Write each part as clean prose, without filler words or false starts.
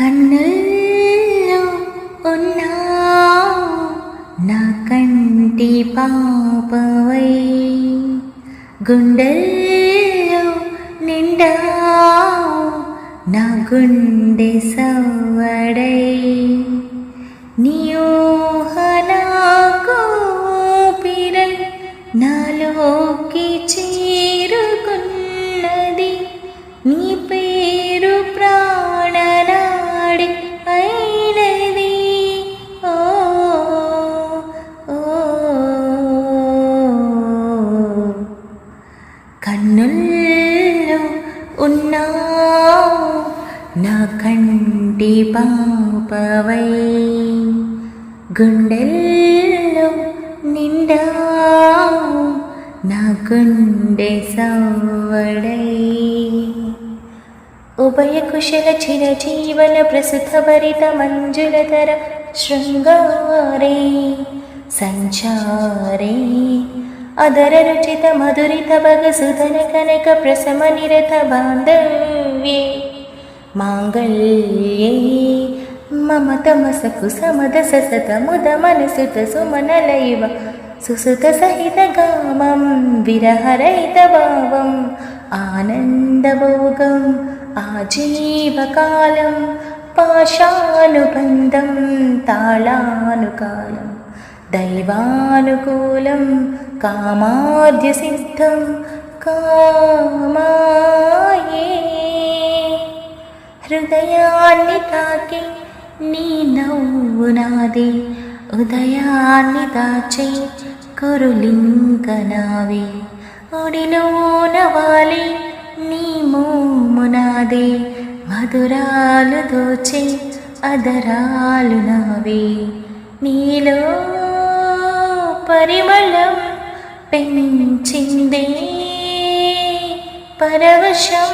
కన్నుల్లో ఉన్నావు నా కంటి పాపవై, గుండెల్లో నిండావు నా గుండె సవ్వడై, నీ ఊహ నాకు ఊపిరై నాలోకి చేరుకున్నది, నీ పేరు ప్రాణనాడి అయినది. ఓ ఓ కన్నుల్లో ఉన్నావు నా కంటి పాపవై, గుండెల్లో నిండావు నా గుండె సవ్వడై. ఉభయ కుశల చిరజీవన ప్రసుత భరిత మంజులధర శృంగారే సంచారే, అదర రుచిత మధురిత భగ సుధన కనక ప్రసమ నిరత బాంధవ్యే, మాంగళ్యే మమ తమసకు సమద ససత ముద మనసుత సుమనలైవ సుసుత సహిత గామం విరహరహిత భావం ఆనందభోగం ఆజీవకాలం పాశానుబంధం తాళానుకాలం దైవానుకూలం కామాద్య సిద్ధం కామాయే. హృదయాన్ని తాకి నీ నవ్వు నాది, ఉదయాన్ని దాచే కురులింకనావి, ఒడిలో నవాలి నీ మోము నాది, మధురాలు దోచే అదరాలు నావి, నీలో పరిమళం పెంచిందే పరవశం,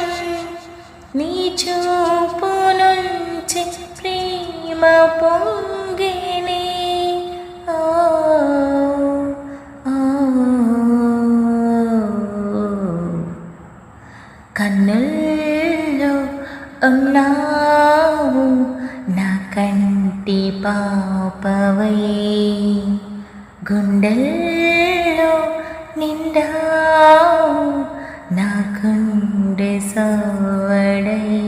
నీ చూపు నుంచి ప్రేమ పొంగినే. ఓ కన్నుల్లో ఉన్నావు నా కంటి పాపవై, గుండెల్లో నిండావు నా గుండె సవ్వడై.